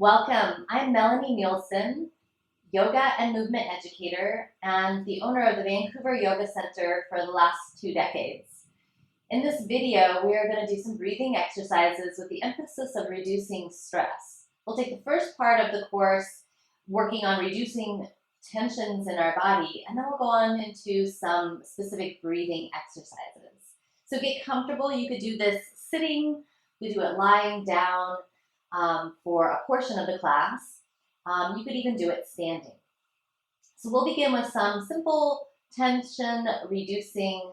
Welcome. I'm Melonie yoga and movement educator and the owner of the Vancouver Yoga Center for the last 2 decades. In this video, we are going to do some breathing exercises with the emphasis of reducing stress. We'll take the first part of the course working on reducing tensions in our body, and then we'll go on into some specific breathing exercises. So get comfortable. You could do this sitting, you could do it lying down, for a portion of the class. You could even do it standing. So we'll begin with some simple tension reducing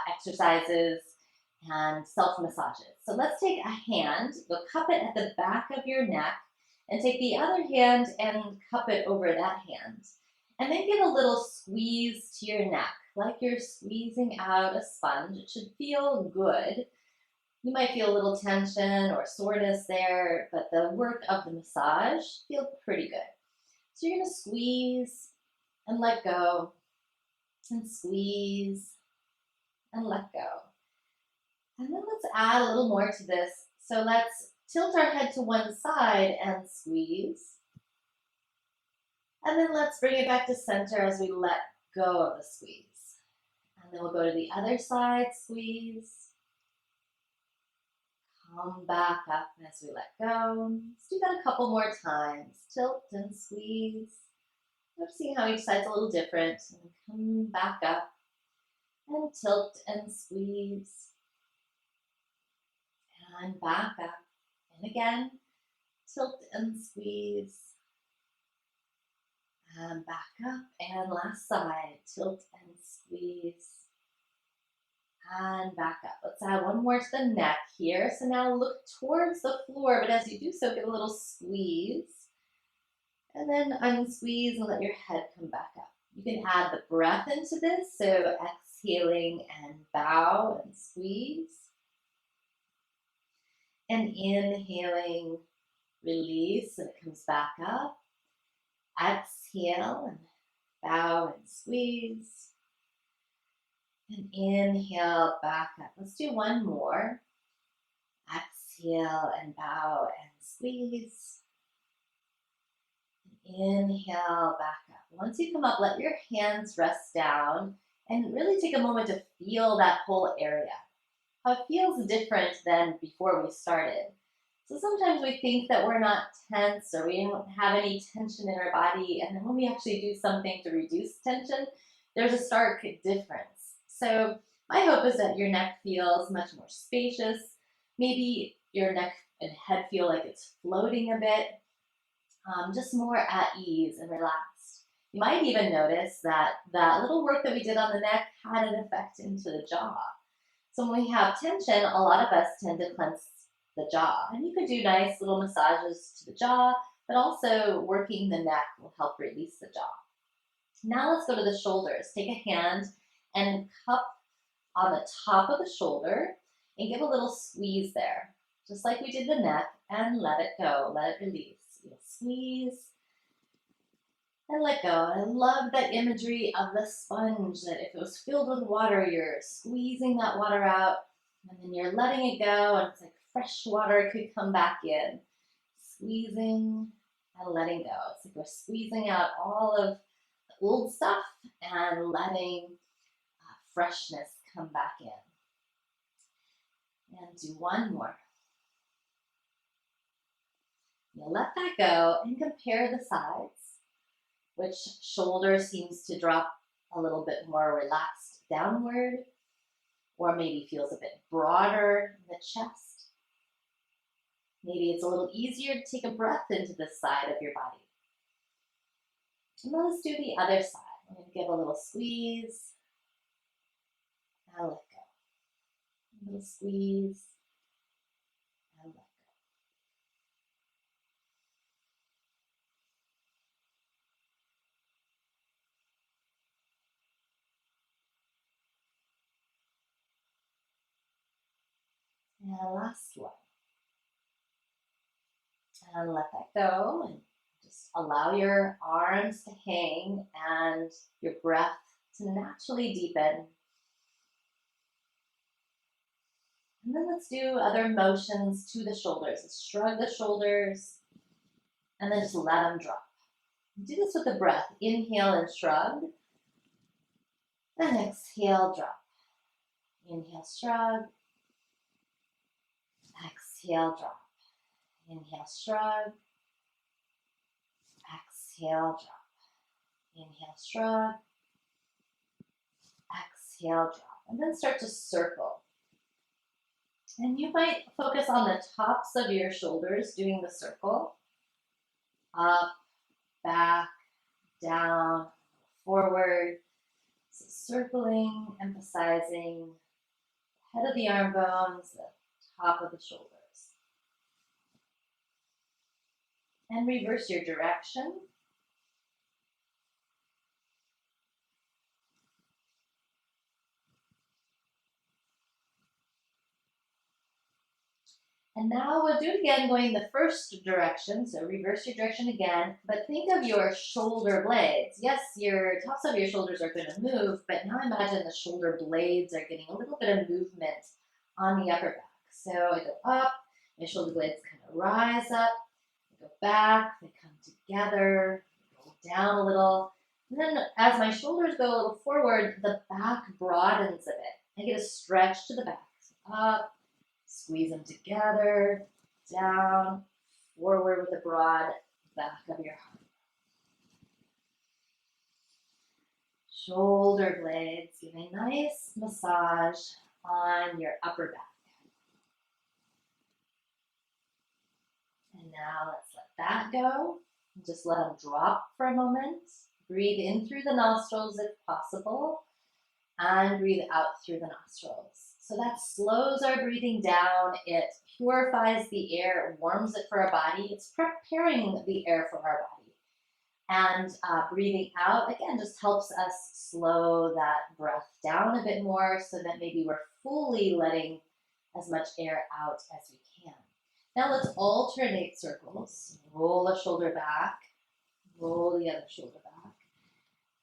exercises and self massages. So let's take a hand, you'll cup it at the back of your neck, and take the other hand and cup it over that hand. And then give a little squeeze to your neck, like you're squeezing out a sponge. It should feel good. You might feel a little tension or soreness there, but the work of the massage feels pretty good. So you're going to squeeze and let go, and squeeze and let go. And then let's add a little more to this. So let's tilt our head to one side and squeeze. And then let's bring it back to center as we let go of the squeeze. And then we'll go to the other side, squeeze. Come back up as we let go. Let's do that a couple more times. Tilt and squeeze. Noticing how each side's a little different. And come back up and tilt and squeeze. And back up. And again, tilt and squeeze. And back up. And last side, tilt and squeeze. And back up. Let's add one more to the neck here. So now look towards the floor, but as you do so, give a little squeeze. And then unsqueeze and let your head come back up. You can add the breath into this, so exhaling and bow and squeeze. And inhaling, release, and it comes back up. Exhale and bow and squeeze. And inhale, back up. Let's do one more. Exhale and bow and squeeze. And inhale, back up. Once you come up, let your hands rest down and really take a moment to feel that whole area. How it feels different than before we started. So sometimes we think that we're not tense or we don't have any tension in our body, and then when we actually do something to reduce tension, there's a stark difference. So my hope is that your neck feels much more spacious. Maybe your neck and head feel like it's floating a bit, just more at ease and relaxed. You might even notice that that little work that we did on the neck had an effect into the jaw. So when we have tension, a lot of us tend to clench the jaw. And you could do nice little massages to the jaw, but also working the neck will help release the jaw. Now let's go to the shoulders. Take a hand and cup on the top of the shoulder and give a little squeeze there, just like we did the neck, and let it go, let it release. You'll squeeze and let go. I love that imagery of the sponge, that if it was filled with water, you're squeezing that water out and then you're letting it go, and it's like fresh water could come back in. Squeezing and letting go. It's like we're squeezing out all of the old stuff and letting freshness come back in. And do one more. You'll let that go and compare the sides. Which shoulder seems to drop a little bit more relaxed downward, or maybe feels a bit broader in the chest. Maybe it's a little easier to take a breath into this side of your body. And then let's do the other side. I'm going to give a little squeeze. And let go. A little squeeze and let go. And last one. And let that go and just allow your arms to hang and your breath to naturally deepen. And then let's do other motions to the shoulders. Let's shrug the shoulders, and then just let them drop. Do this with the breath. Inhale and shrug, and exhale, drop. Inhale, shrug, exhale, drop. Inhale, shrug, exhale, drop. Inhale, shrug, exhale, drop. And then start to circle. And you might focus on the tops of your shoulders doing the circle. Up, back, down, forward. So circling, emphasizing the head of the arm bones, the top of the shoulders. And reverse your direction. And now we'll do it again going the first direction, so reverse your direction again, but think of your shoulder blades. Yes, your tops of your shoulders are going to move, but now imagine the shoulder blades are getting a little bit of movement on the upper back. So I go up, my shoulder blades kind of rise up, I go back, they come together, go down a little, and then as my shoulders go a little forward, the back broadens a bit. I get a stretch to the back, so up, squeeze them together, down, forward with the broad back of your heart. Shoulder blades give a nice massage on your upper back. And now let's let that go. Just let them drop for a moment. Breathe in through the nostrils if possible, and breathe out through the nostrils. So that slows our breathing down, it purifies the air, it warms it for our body, it's preparing the air for our body. And breathing out, again, just helps us slow that breath down a bit more so that maybe we're fully letting as much air out as we can. Now let's alternate circles. Roll a shoulder back, roll the other shoulder back.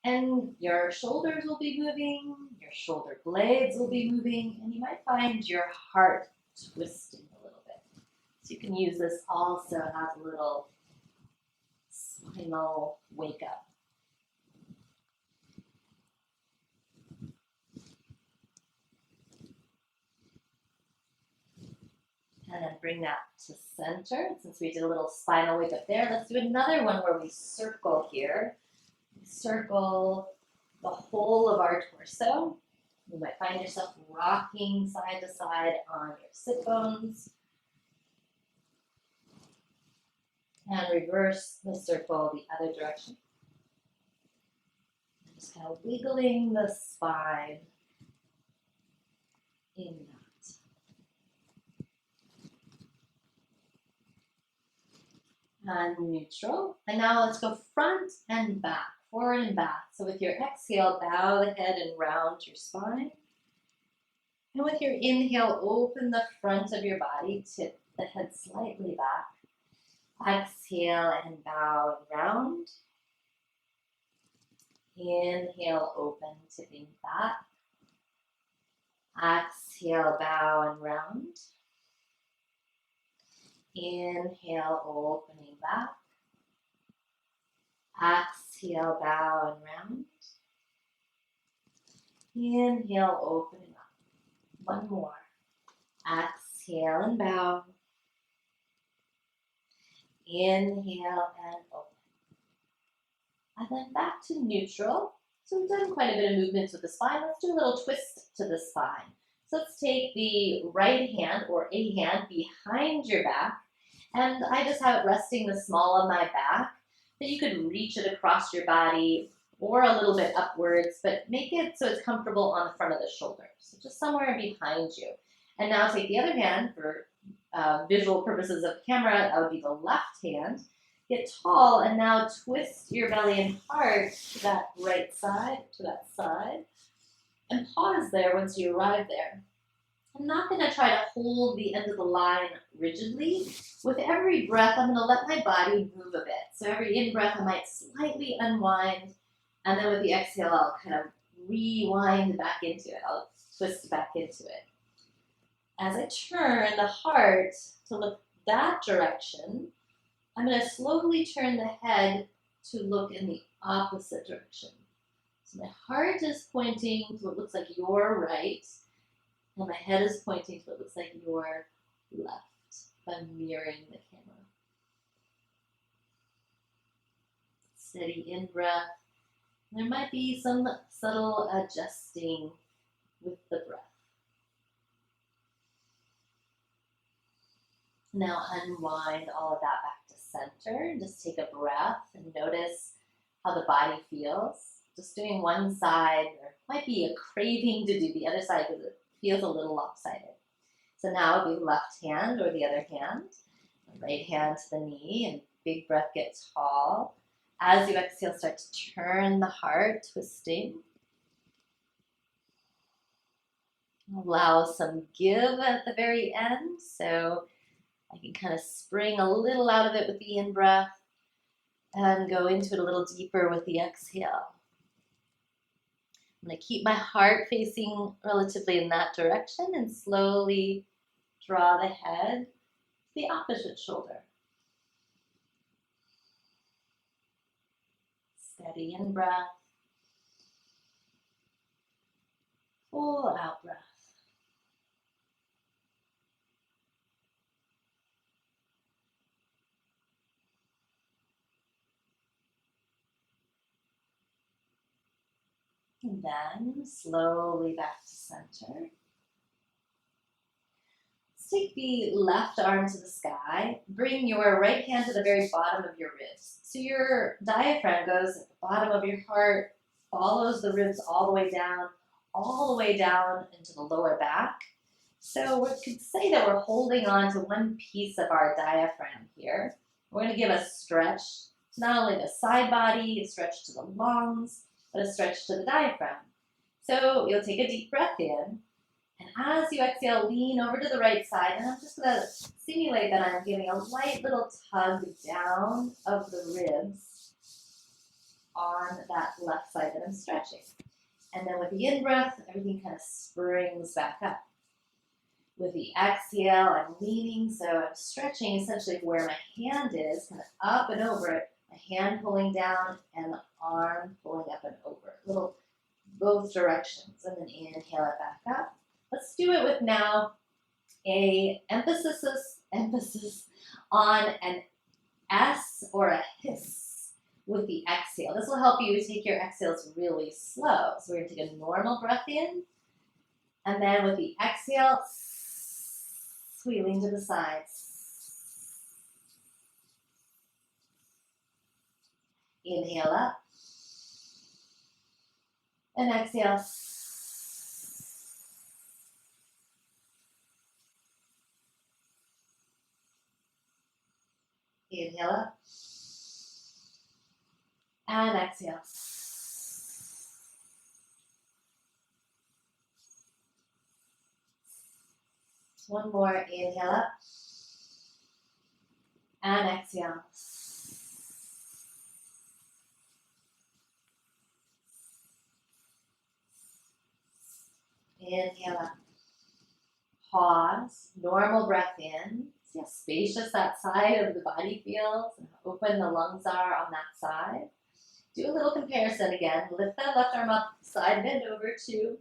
And your shoulders will be moving, your shoulder blades will be moving, and you might find your heart twisting a little bit. So you can use this also as a little spinal wake up. And then bring that to center. Since we did a little spinal wake up there, let's do another one where we circle here. Circle the whole of our torso. You might find yourself rocking side to side on your sit bones. And reverse the circle the other direction. Just kind of wiggling the spine in that. And neutral. And now let's go front and back. Forward and back. So with your exhale, bow the head and round your spine. And with your inhale, open the front of your body, tip the head slightly back. Exhale and bow and round. Inhale, open, tipping back. Exhale, bow and round. Inhale, opening back. Exhale, bow and round. Inhale, opening up. One more. Exhale and bow. Inhale and open. And then back to neutral. So we've done quite a bit of movements with the spine. Let's do a little twist to the spine. So let's take the right hand or a hand behind your back. And I just have it resting the small of my back. But you could reach it across your body or a little bit upwards, but make it so it's comfortable on the front of the shoulder. So just somewhere behind you. And now take the other hand for visual purposes of camera, that would be the left hand. Get tall and now twist your belly and heart to that right side, to that side. And pause there once you arrive there. I'm not going to try to hold the end of the line rigidly. With every breath, I'm going to let my body move a bit. So every in-breath, I might slightly unwind. And then with the exhale, I'll kind of rewind back into it. I'll twist back into it. As I turn the heart to look that direction, I'm going to slowly turn the head to look in the opposite direction. So my heart is pointing to what looks like your right, and my head is pointing to what looks like your left. I'm mirroring the camera. Steady in-breath. There might be some subtle adjusting with the breath. Now unwind all of that back to center. Just take a breath and notice how the body feels. Just doing one side, there might be a craving to do the other side because it feels a little lopsided. So now it'll be left hand or the other hand. Right hand to the knee, and big breath, get tall. As you exhale, start to turn the heart, twisting. Allow some give at the very end, so I can kind of spring a little out of it with the in-breath and go into it a little deeper with the exhale. I'm going to keep my heart facing relatively in that direction and slowly draw the head to the opposite shoulder. Steady in-breath. Full out-breath. And then slowly back to center. Let's take the left arm to the sky. Bring your right hand to the very bottom of your ribs. So your diaphragm goes at the bottom of your heart, follows the ribs all the way down into the lower back. So we could say that we're holding on to one piece of our diaphragm here. We're going to give a stretch to not only the side body, a stretch to the lungs, but a stretch to the diaphragm. So you'll take a deep breath in, and as you exhale, lean over to the right side, and I'm just going to simulate that I'm giving a light little tug down of the ribs on that left side that I'm stretching. And then with the in-breath, everything kind of springs back up. With the exhale, I'm leaning, so I'm stretching essentially where my hand is, kind of up and over it, my hand pulling down and the arm pulling up and over, little both directions, and then inhale it back up. Let's do it with now a emphasis on an S or a hiss with the exhale. This will help you take your exhales really slow. So we're going to take a normal breath in, and then with the exhale, we lean to the sides. Inhale up. And exhale. Inhale up. And exhale. One more. Inhale up. And exhale. Inhale up. Pause. Normal breath in. See how spacious that side of the body feels and how open the lungs are on that side. Do a little comparison again. Lift that left arm up, side bend over to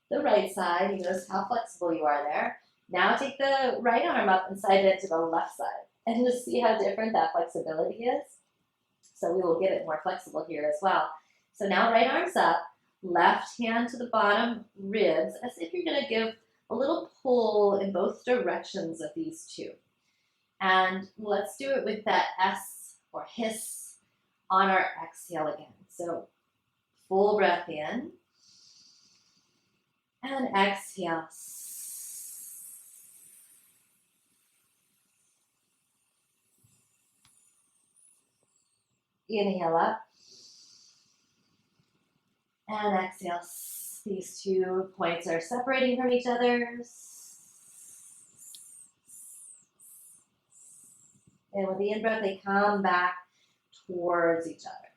the right side. You notice how flexible you are there. Now take the right arm up and side bend to the left side. And just see how different that flexibility is. So we will get it more flexible here as well. So now right arm's up, left hand to the bottom ribs, as if you're going to give a little pull in both directions of these two. And let's do it with that S or hiss on our exhale again. So full breath in and exhale. Inhale up and exhale. These 2 points are separating from each other. And with the in-breath, they come back towards each other.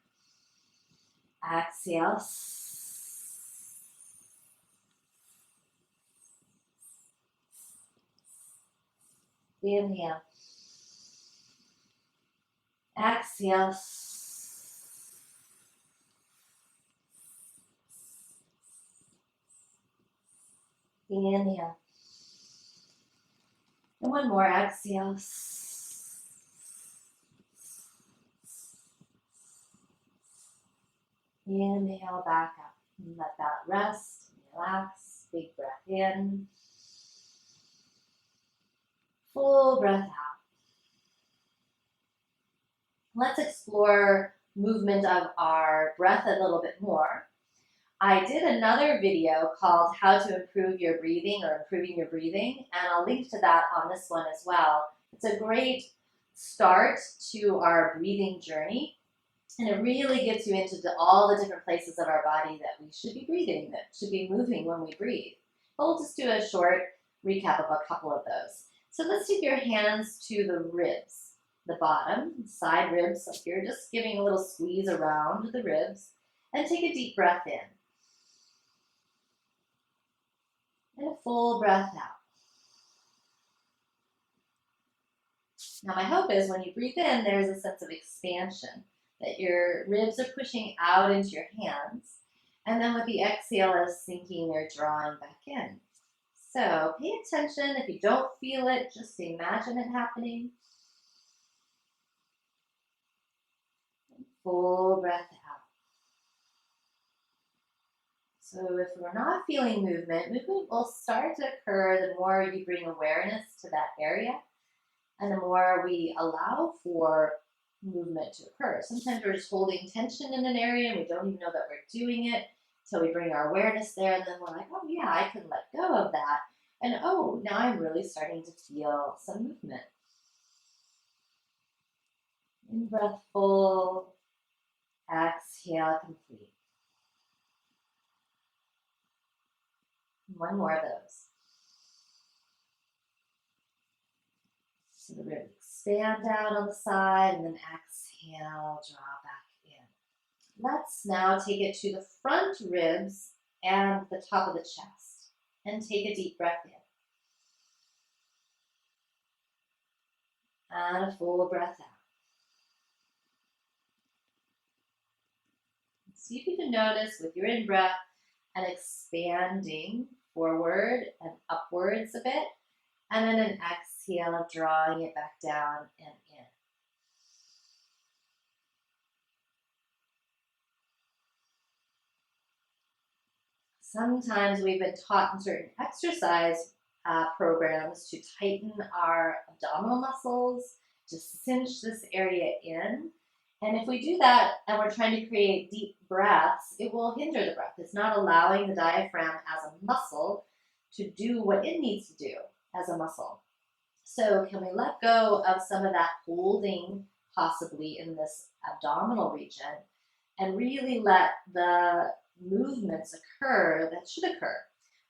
Exhale. Inhale. Exhale. Inhale. And one more. Exhale. Inhale back up. Let that rest. Relax. Big breath in. Full breath out. Let's explore movement of our breath a little bit more. I did another video called How to Improve Your Breathing or Improving Your Breathing, and I'll link to that on this one as well. It's a great start to our breathing journey, and it really gets you into all the different places of our body that we should be breathing, that should be moving when we breathe. But we'll just do a short recap of a couple of those. So let's take your hands to the ribs, the bottom, side ribs up here, just giving a little squeeze around the ribs, and take a deep breath in. And a full breath out. Now my hope is when you breathe in, there's a sense of expansion, that your ribs are pushing out into your hands. And then with the exhale as sinking, they're drawing back in. So pay attention. If you don't feel it, just imagine it happening. And full breath out. So if we're not feeling movement will start to occur the more you bring awareness to that area and the more we allow for movement to occur. Sometimes we're just holding tension in an area and we don't even know that we're doing it until we bring our awareness there, and then we're like, oh yeah, I can let go of that. And oh, now I'm really starting to feel some movement. In breath full, exhale complete. One more of those. So the ribs expand out on the side and then exhale, draw back in. Let's now take it to the front ribs and the top of the chest and take a deep breath in. And a full breath out. See if you can notice with your in-breath and expanding forward and upwards a bit, and then an exhale of drawing it back down and in. Sometimes we've been taught in certain exercise programs to tighten our abdominal muscles, to cinch this area in. And if we do that and we're trying to create deep breaths, it will hinder the breath. It's not allowing the diaphragm as a muscle to do what it needs to do as a muscle. So can we let go of some of that holding possibly in this abdominal region and really let the movements occur that should occur?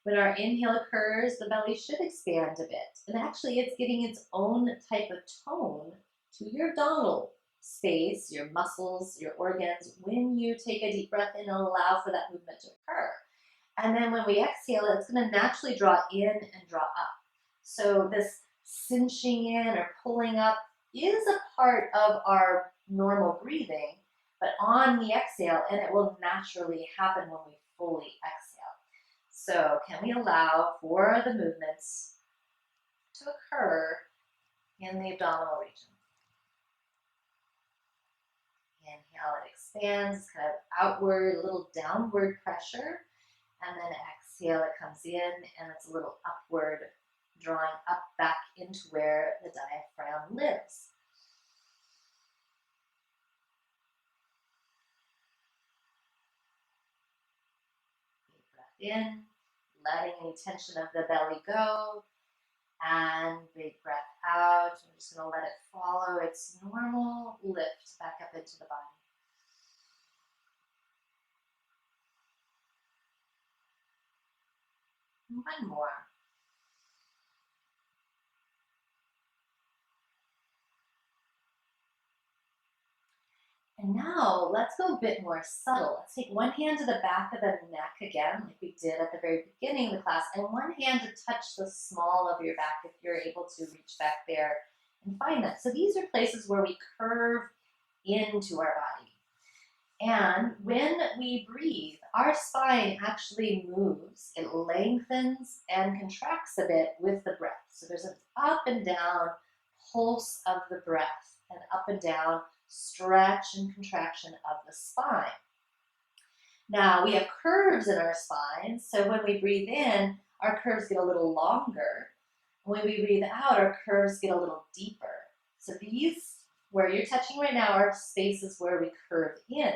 When our inhale occurs, the belly should expand a bit. And actually it's giving its own type of tone to your abdominal space, your muscles, your organs, when you take a deep breath in and allow for that movement to occur. And then when we exhale, it's going to naturally draw in and draw up. So this cinching in or pulling up is a part of our normal breathing, but on the exhale, and it will naturally happen when we fully exhale. So can we allow for the movements to occur in the abdominal region? Inhale, it expands, kind of outward, a little downward pressure. And then exhale, it comes in and it's a little upward, drawing up back into where the diaphragm lives. Deep breath in, letting any tension of the belly go. And big breath out. We're just going to let it follow its normal lift back up into the body. One more. And now let's go a bit more subtle. Let's take one hand to the back of the neck again, like we did at the very beginning of the class, and one hand to touch the small of your back if you're able to reach back there and find that. So these are places where we curve into our body. And when we breathe, our spine actually moves. It lengthens and contracts a bit with the breath. So there's an up and down pulse of the breath, and up and down stretch and contraction of the spine. Now we have curves in our spine, so when we breathe in, our curves get a little longer. When we breathe out, our curves get a little deeper. So these, where you're touching right now, are spaces where we curve in.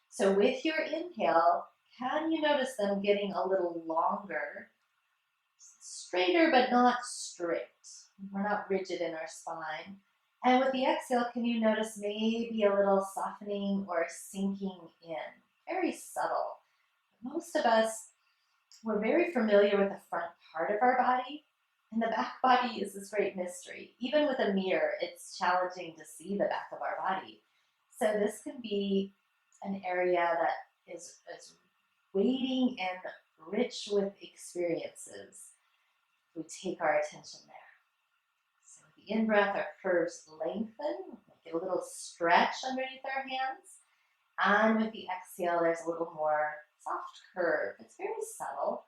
So with your inhale, can you notice them getting a little longer, straighter but not straight? We're not rigid in our spine. And with the exhale, can you notice maybe a little softening or sinking in? Very subtle. Most of us, we're very familiar with the front part of our body, and the back body is this great mystery. Even with a mirror, it's challenging to see the back of our body. So this can be an area that is waiting and rich with experiences. We take our attention there. So with the in-breath, our curves lengthen, get a little stretch underneath our hands. And with the exhale, there's a little more soft curve. It's very subtle.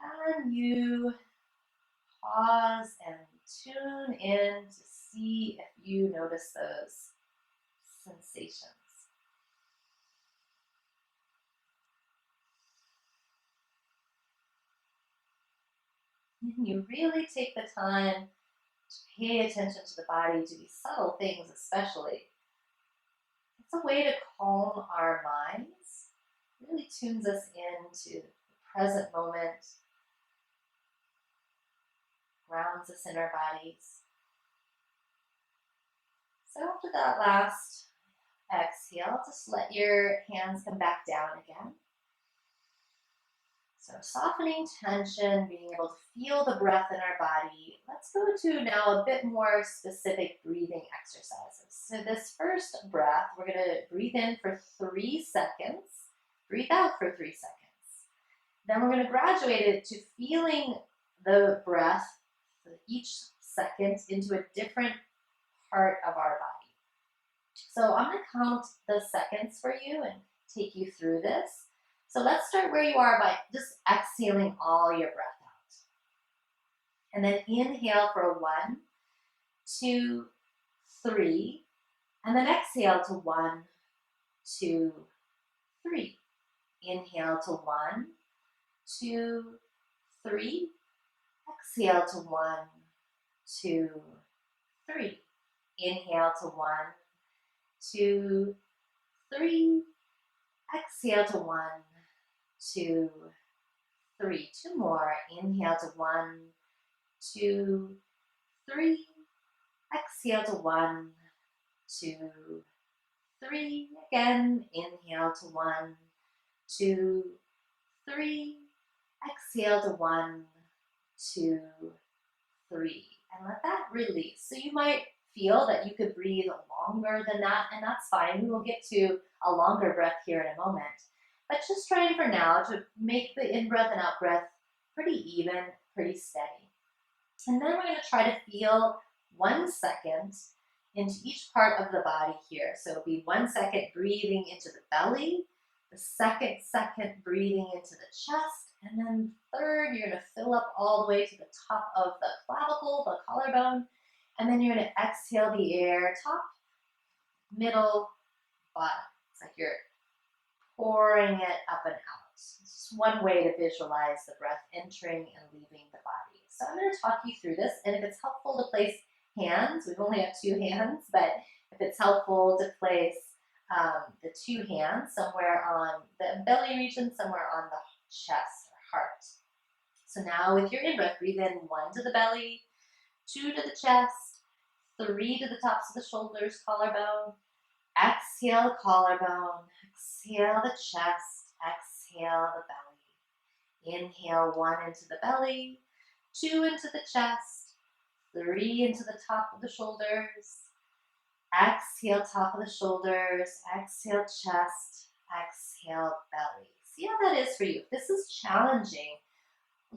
Can you pause and tune in to see if you notice those sensations? And you really take the time to pay attention to the body, to these subtle things especially. It's a way to calm our minds, really tunes us into the present moment, grounds us in our bodies. So after that last exhale, just let your hands come back down again. So softening tension, being able to feel the breath in our body. Let's go to now a bit more specific breathing exercises. So this first breath, we're going to breathe in for 3 seconds, breathe out for 3 seconds. Then we're going to graduate it to feeling the breath each second into a different part of our body. So I'm going to count the seconds for you and take you through this. So let's start where you are by just exhaling all your breath out. And then inhale for 1, 2, 3. And then exhale to 1, 2, 3. Inhale to 1, 2, 3. Exhale to 1, 2, 3. Inhale to 1, 2, 3. Exhale to 1, 2, 3. 2 more. Inhale to 1, 2, 3. Exhale to 1, 2, 3. Again, inhale to 1, 2, 3. Exhale to 1, 2, 3. And let that release. So you might feel that you could breathe longer than that, and that's fine. We will get to a longer breath here in a moment. But just trying for now to make the in-breath and out-breath pretty even, pretty steady. And then we're going to try to feel 1 second into each part of the body here. So it'll be 1 second breathing into the belly, the second breathing into the chest, and then third, you're going to fill up all the way to the top of the clavicle, the collarbone, and then you're going to exhale the air, top, middle, bottom. It's like you're pouring it up and out. It's just one way to visualize the breath entering and leaving the body. So I'm going to talk you through this, and if it's helpful to place hands, we've only have 2 hands, but if it's helpful to place the 2 hands somewhere on the belly region, somewhere on the chest or heart. So now with your in-breath, breathe in 1 to the belly, 2 to the chest, 3 to the tops of the shoulders, collarbone. Exhale, collarbone. Exhale the chest. Exhale the belly. Inhale 1 into the belly, 2 into the chest, 3 into the top of the shoulders. Exhale, top of the shoulders. Exhale, chest. Exhale, belly. See how that is for you. If this is challenging,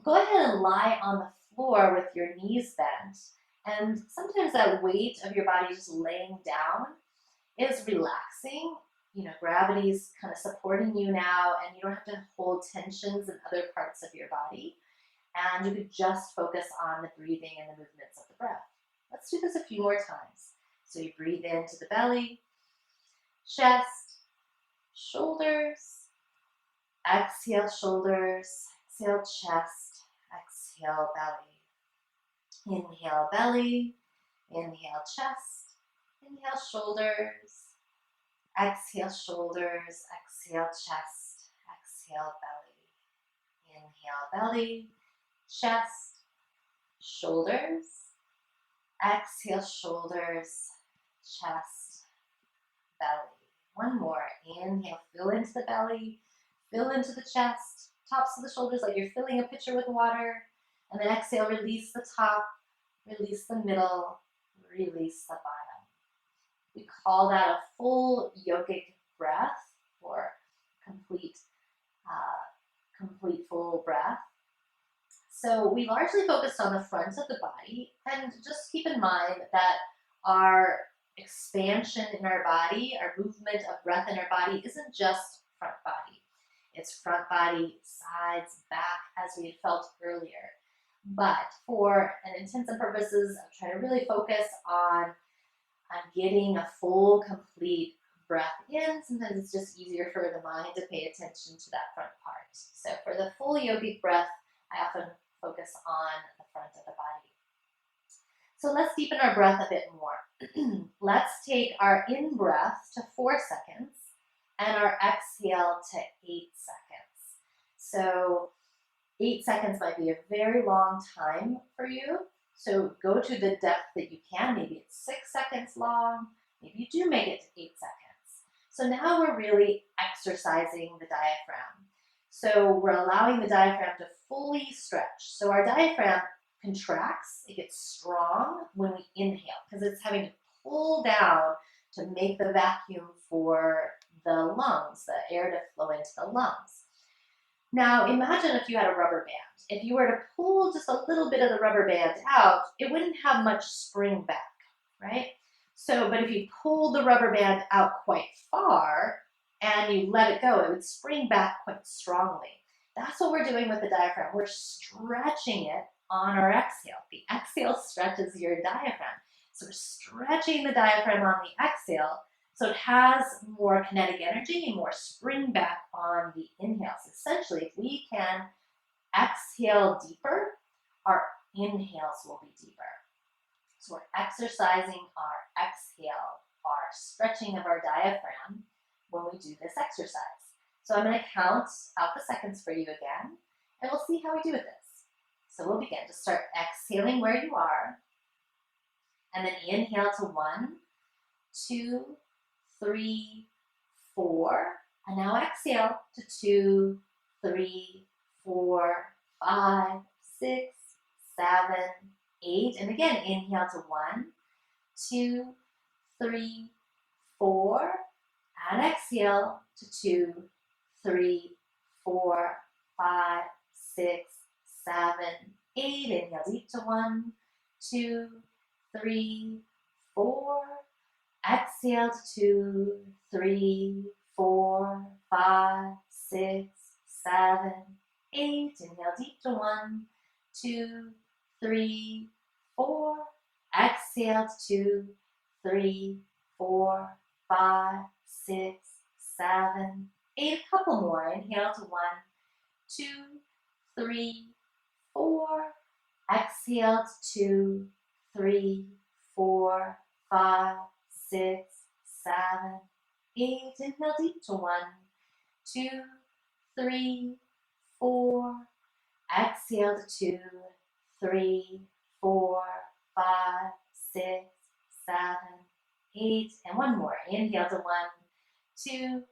go ahead and lie on the floor with your knees bent. And sometimes that weight of your body just laying down is relaxing. Gravity's kind of supporting you now, and you don't have to hold tensions in other parts of your body. And you could just focus on the breathing and the movements of the breath. Let's do this a few more times. So you breathe into the belly, chest, shoulders, exhale shoulders, exhale chest, exhale belly. Inhale belly, inhale chest, inhale shoulders, exhale shoulders, exhale chest, exhale belly. Inhale belly, chest, shoulders, exhale shoulders, chest, belly. One more. Inhale, fill into the belly, fill into the chest, tops of the shoulders like you're filling a pitcher with water. And then exhale, release the top, release the middle, release the bottom. We call that a full yogic breath, or complete full breath. So we largely focused on the front of the body, and just keep in mind that our expansion in our body, our movement of breath in our body, isn't just front body. It's front body, sides, back, as we had felt earlier. But for an intents and purposes, I'm trying to really focus on getting a full, complete breath in. Sometimes it's just easier for the mind to pay attention to that front part. So for the full yogic breath, I often focus on the front of the body. So let's deepen our breath a bit more. Let's take our in-breath to 4 seconds and our exhale to 8 seconds. So 8 seconds might be a very long time for you. So go to the depth that you can. Maybe it's 6 seconds long. Maybe you do make it to 8 seconds. So now we're really exercising the diaphragm. So we're allowing the diaphragm to fully stretch. So our diaphragm contracts, it gets strong when we inhale because it's having to pull down to make the vacuum for the lungs, the air to flow into the lungs. Now imagine if you had a rubber band. If you were to pull just a little bit of the rubber band out, it wouldn't have much spring back, right? But if you pulled the rubber band out quite far and you let it go, it would spring back quite strongly. That's what we're doing with the diaphragm. We're stretching it on our exhale. The exhale stretches your diaphragm. So we're stretching the diaphragm on the exhale so it has more kinetic energy and more spring back on the inhales. Essentially, if we can exhale deeper, our inhales will be deeper. So we're exercising our exhale, our stretching of our diaphragm when we do this exercise. So I'm going to count out the seconds for you again, and we'll see how we do with this. So we'll begin. Just start exhaling where you are, and then inhale to 1, 2, 3, 4, and now exhale to 2, 3, 4, 5, 6, 7, 8, and again inhale to 1, 2, 3, 4, and exhale to 2, 3, 4, 5, 6, 7, 8. Inhale deep to 1, 2, 3, 4. Exhale to 2, 3, 4, 5, 6, 7, 8. Inhale deep to 1, 2, 3, 4. Exhale to 2, 3, 4, 5, 6, 7, 8. A couple more. Inhale to 1, 2, 3, 4. Exhale to 2, 3, 4, 5, 6, 7, 8. Inhale deep to 1, 2, 3, 4. Exhale to 2, 3, 4, 5, 6, 7, 8. And one more. Inhale to 1, 2,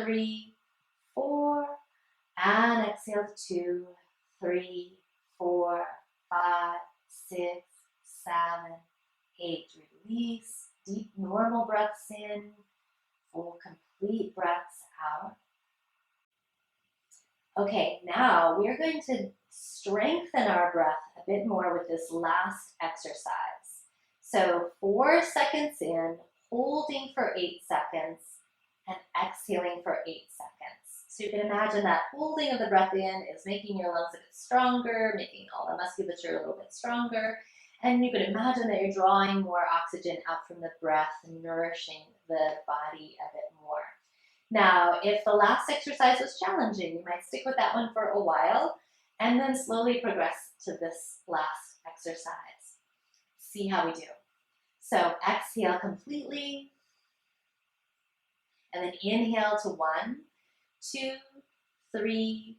3, 4. And exhale to 2, 3, 4, 5, 6, 7, 8. Release. Deep normal breaths in, full complete breaths out. Okay, now we're going to strengthen our breath a bit more with this last exercise. So 4 seconds in, holding for 8 seconds and exhaling for 8 seconds. So you can imagine that holding of the breath in is making your lungs a bit stronger, making all the musculature a little bit stronger. And you can imagine that you're drawing more oxygen out from the breath and nourishing the body a bit more. Now, if the last exercise was challenging, you might stick with that one for a while and then slowly progress to this last exercise. See how we do. So exhale completely, and then inhale to 1, 2, 3,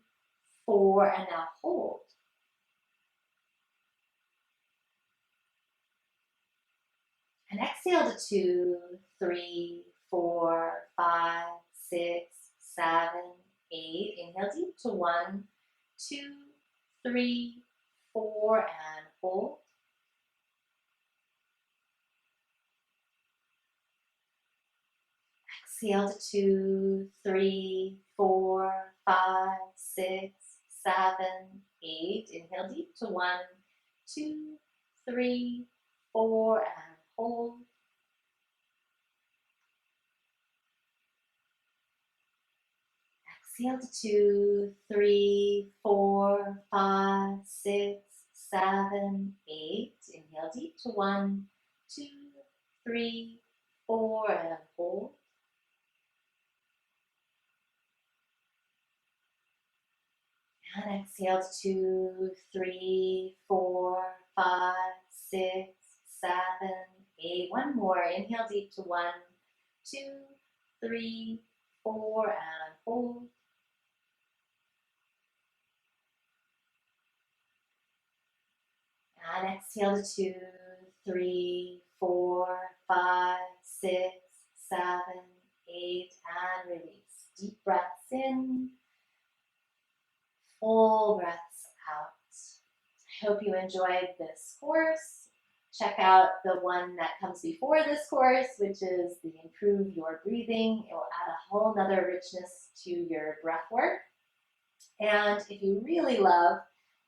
4, and now hold. And exhale to 2, 3, 4, 5, 6, 7, 8. Inhale deep to 1, 2, 3, 4, and hold. Exhale to 2, 3, 4, 5, 6, 7, 8. Inhale deep to 1, 2, 3, 4, and hold. Exhale to 2, 3, 4, 5, 6, 7, 8. Inhale deep to 1, 2, 3, 4, and hold. And exhale to 2, 3, 4, 5, 6, 7, 8. One more. Inhale deep to 1, 2, 3, 4, and hold. And exhale to 2, 3, 4, 5, 6, 7, 8, and release. Deep breaths in, full breaths out. I hope you enjoyed this course. Check out the one that comes before this course, which is the Improve Your Breathing. It will add a whole nother richness to your breath work. And if you really love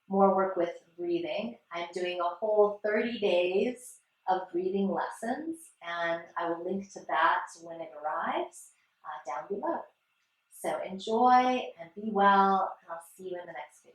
more work with breathing, I'm doing a whole 30 days of breathing lessons, and I will link to that when it arrives down below. So enjoy and be well, and I'll see you in the next video.